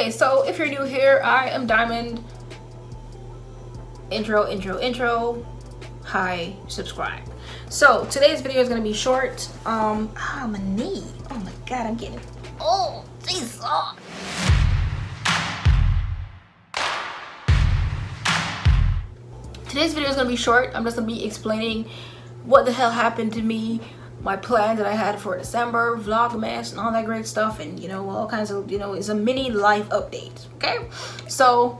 Okay, so if you're new here, I am Diamond. Intro. Hi, subscribe. So today's video is gonna be short. My knee. Oh my god, I'm getting. Oh, jeez. Oh. Today's video is gonna be short. I'm just gonna be explaining what the hell happened to me, my plans that I had for December, Vlogmas, and all that great stuff, and all kinds of it's a mini life update. Okay, so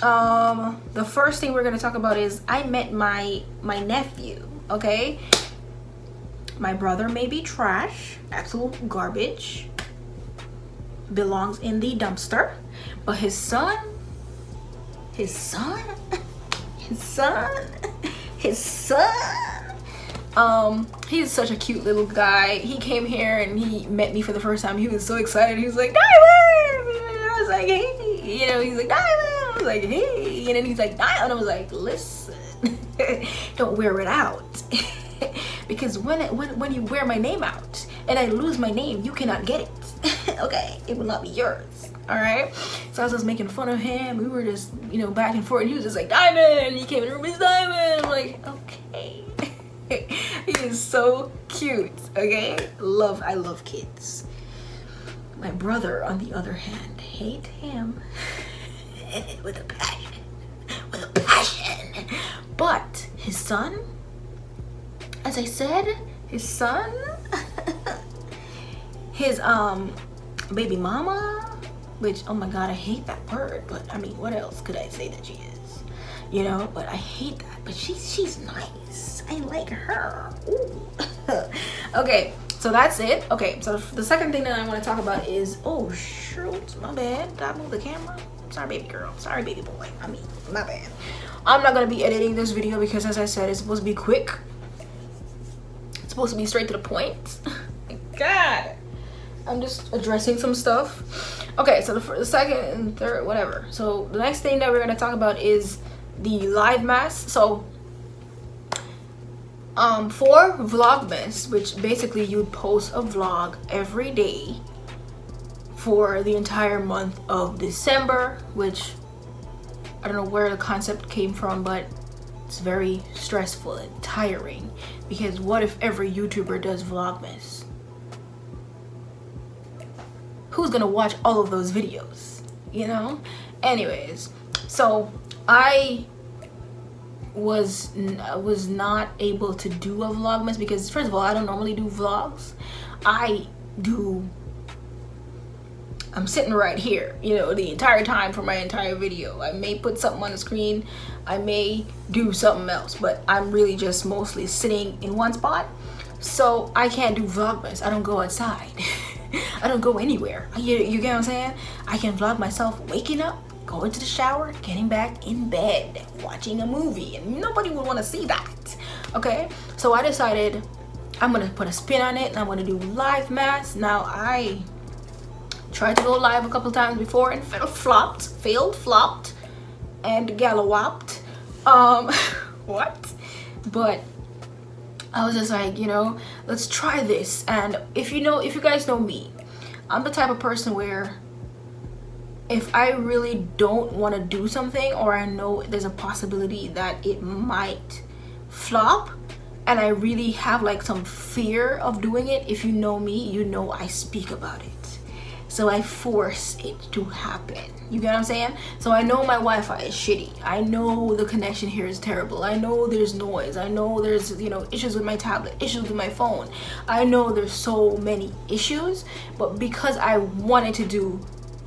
the first thing we're gonna talk about is I met my nephew. Okay, my brother may be trash, absolute garbage, belongs in the dumpster, but his son he's such a cute little guy. He came here and he met me for the first time. He was so excited. He was like, Diamond! I was like, hey. He's like, Diamond! I was like, hey. And then he's like, Diamond! I was like, listen, don't wear it out. Because when you wear my name out and I lose my name, you cannot get it. Okay? It will not be yours. Alright? So I was just making fun of him. We were just, back and forth. And he was just like, Diamond! And he came in the room, it's Diamond! I'm like, okay. He is so cute. Okay? I love kids. My brother, on the other hand, hate him with a passion. But his son, as I said, his baby mama, which, oh my god, I hate that word, but I mean, what else could I say that she is? But I hate that. But she's nice. I like her. Okay, so that's it. Okay, so the second thing that I want to talk about is, oh shoot, my bad. Did I move the camera? Sorry, baby girl. Sorry, baby boy. I mean, my bad. I'm not gonna be editing this video because, as I said, it's supposed to be quick. It's supposed to be straight to the point. God, I'm just addressing some stuff. Okay, so the second and third, whatever. So the next thing that we're gonna talk about is the live mass. So for Vlogmas, which basically you'd post a vlog every day for the entire month of December, which I don't know where the concept came from, but it's very stressful and tiring, because what if every YouTuber does Vlogmas? Who's gonna watch all of those videos? Anyways, so I was not able to do a Vlogmas because, first of all, I don't normally do vlogs. I'm sitting right here, the entire time for my entire video. I may put something on the screen, I may do something else, but I'm really just mostly sitting in one spot. So I can't do Vlogmas. I don't go outside. I don't go anywhere. You get what I'm saying? I can vlog myself waking up, going to the shower, getting back in bed, watching a movie, and nobody would want to see that. Okay, so I decided I'm gonna put a spin on it and I'm gonna do live mass. Now, I tried to go live a couple times before and flopped, and gallowapped. What? But I was just like, let's try this. And if you guys know me, I'm the type of person where if I really don't want to do something, or I know there's a possibility that it might flop, and I really have like some fear of doing it, if you know me, I speak about it. So I force it to happen. You get what I'm saying? So I know my Wi-Fi is shitty. I know the connection here is terrible. I know there's noise. I know there's, issues with my tablet, issues with my phone. I know there's so many issues, but because I wanted to do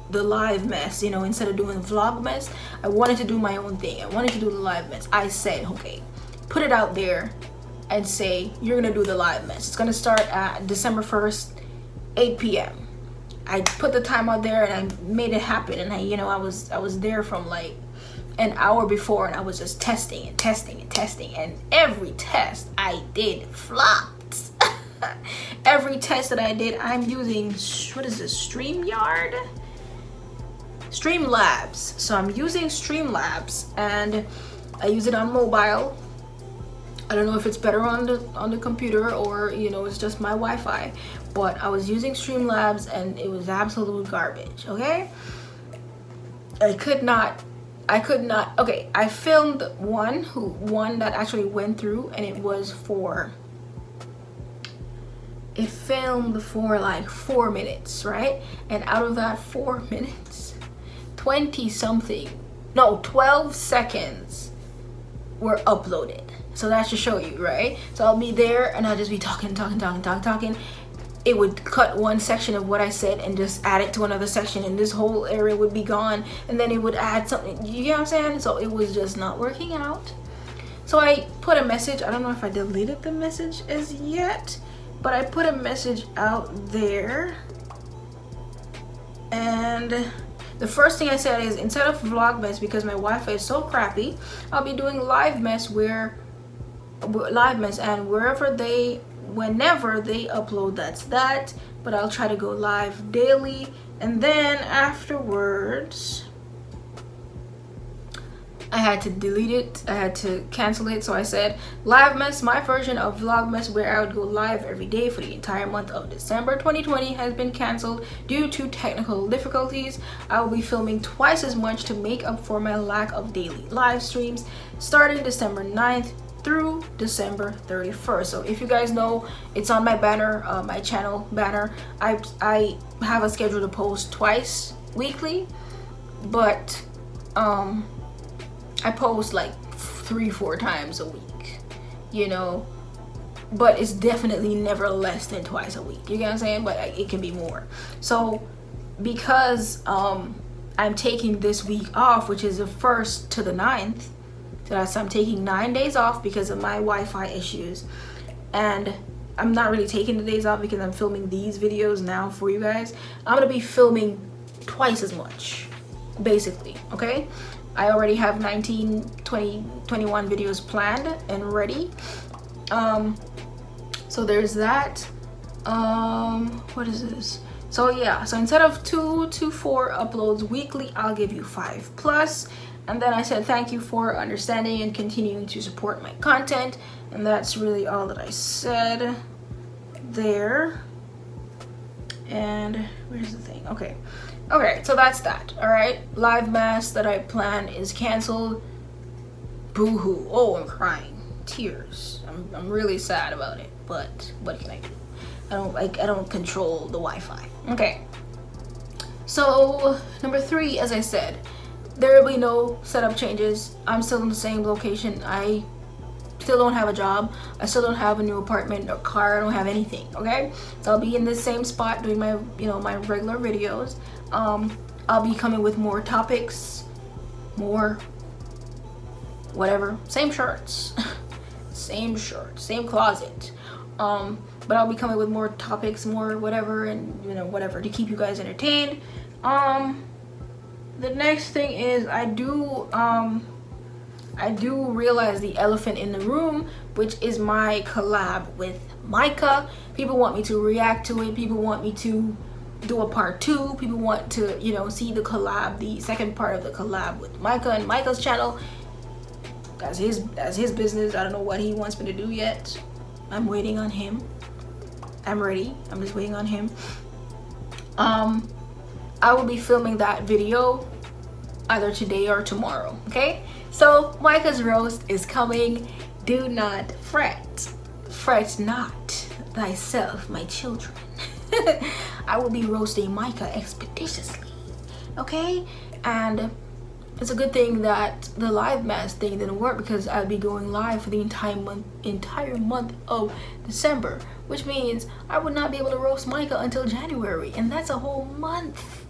the live mess, instead of doing Vlogmas, I wanted to do my own thing. I wanted to do the live mess. I said, okay, put it out there and say, you're gonna do the live mess. It's gonna start at December 1st, 8 p.m. I put the time out there and I made it happen, and I was there from like an hour before, and I was just testing, and every test I did flopped. Every test that I did, I'm using, what is this, Streamlabs. So I'm using Streamlabs, and I use it on mobile. I don't know if it's better on the computer, or it's just my Wi-Fi, but I was using Streamlabs and it was absolute garbage. Okay, I could not. Okay, I filmed one that actually went through, and it filmed for like 4 minutes, right? And out of that 4 minutes, 12 seconds were uploaded. So that should show you, right? So I'll be there and I'll just be talking. It would cut one section of what I said and just add it to another section, and this whole area would be gone, and then it would add something. You get what I'm saying? So it was just not working out. So I put a message. I don't know if I deleted the message as yet, but I put a message out there, and the first thing I said is, instead of Vlogmas, because my Wi-Fi is so crappy, I'll be doing Livemas, and whenever they upload, that's that. But I'll try to go live daily, and then afterwards I had to delete it. I had to cancel it. So I said Livemas, my version of Vlogmas, where I would go live every day for the entire month of December 2020, has been canceled due to technical difficulties. I will be filming twice as much to make up for my lack of daily live streams starting December 9th through December 31st. So if you guys know, it's on my banner, my channel banner. I have a schedule to post twice weekly, but I post like 3-4 times a week, you know, but it's definitely never less than twice a week. You get what I'm saying? But it can be more. So because I'm taking this week off, which is the 1st to the 9th, so I'm taking 9 days off because of my Wi-Fi issues, and I'm not really taking the days off because I'm filming these videos now for you guys. I'm gonna be filming twice as much, basically. Okay, I already have 19, 20, 21 videos planned and ready. So there's that. What is this? So yeah, so instead of 2 to 4 uploads weekly, I'll give you 5+. And then I said thank you for understanding and continuing to support my content, and that's really all that I said there. And where's the thing? Okay, so that's that. All right, Livemas that I plan is canceled. Boo-hoo. Oh, I'm crying, tears. I'm really sad about it, but what can I do? I don't control the Wi-Fi. Okay, so number 3, as I said, there will be no setup changes. I'm still in the same location. I still don't have a job. I still don't have a new apartment or car. I don't have anything. Okay, so I'll be in this same spot doing my, my regular videos. I'll be coming with more topics, more whatever, same shirts, same closet. But I'll be coming with more topics, more whatever, and whatever to keep you guys entertained. The next thing is I do realize the elephant in the room, which is my collab with Micah. People want me to react to it. People want me to do a part 2. People want to, see the collab, the second part of the collab with Micah and Micah's channel. That's his business. I don't know what he wants me to do yet. I'm waiting on him. I'm ready. I'm just waiting on him. I will be filming that video either today or tomorrow. Okay, so Micah's Roast is coming. Do not fret. Fret not thyself, my children. I will be roasting Micah expeditiously. Okay, and it's a good thing that the Livemas thing didn't work, because I'll be going live for the entire month of December, which means I would not be able to roast Micah until January, and that's a whole month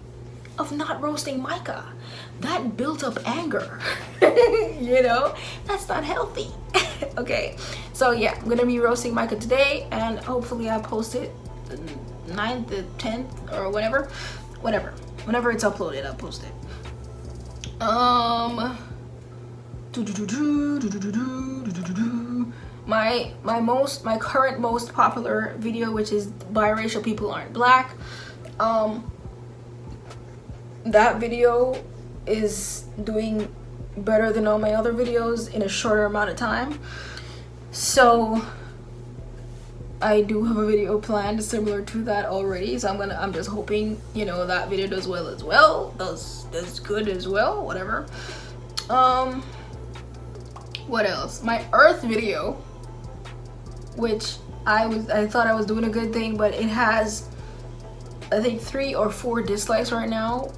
of not roasting Micah. That built up anger. That's not healthy. Okay, so yeah, I'm gonna be roasting Micah today, and hopefully I post it the 9th, the 10th, or whenever it's uploaded, I'll post it. My current most popular video, which is biracial people aren't black, that video is doing better than all my other videos in a shorter amount of time. So I do have a video planned similar to that already, so I'm just hoping, you know, that video does well as well, does good as well, whatever. What else? My Earth video, which I thought I was doing a good thing, but it has, I think, 3 or 4 dislikes right now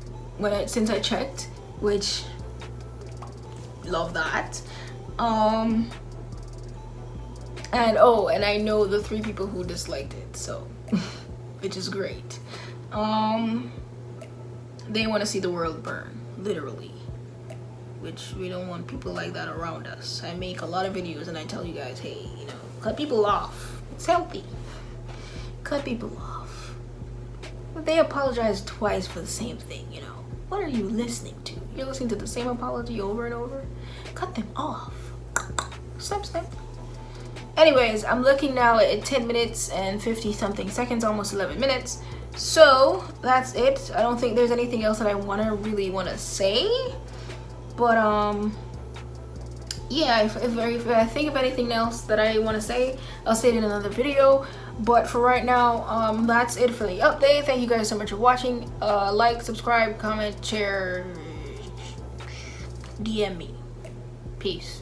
since I checked, which love that. And I know the 3 people who disliked it, so which is great. They want to see the world burn, literally, which we don't want people like that around us. I make a lot of videos and I tell you guys, hey, you know, cut people off. It's healthy. Cut people off. But they apologize twice for the same thing, you know. What are you listening to? You're listening to the same apology over and over? Cut them off. Snap, snap. Anyways, I'm looking now at 10 minutes and 50 something seconds, almost 11 minutes. So that's it. I don't think there's anything else that I really want to say. But yeah, if I think of anything else that I want to say, I'll say it in another video. But for right now, that's it for the update. Thank you guys so much for watching. Like, subscribe, comment, share, DM me. Peace.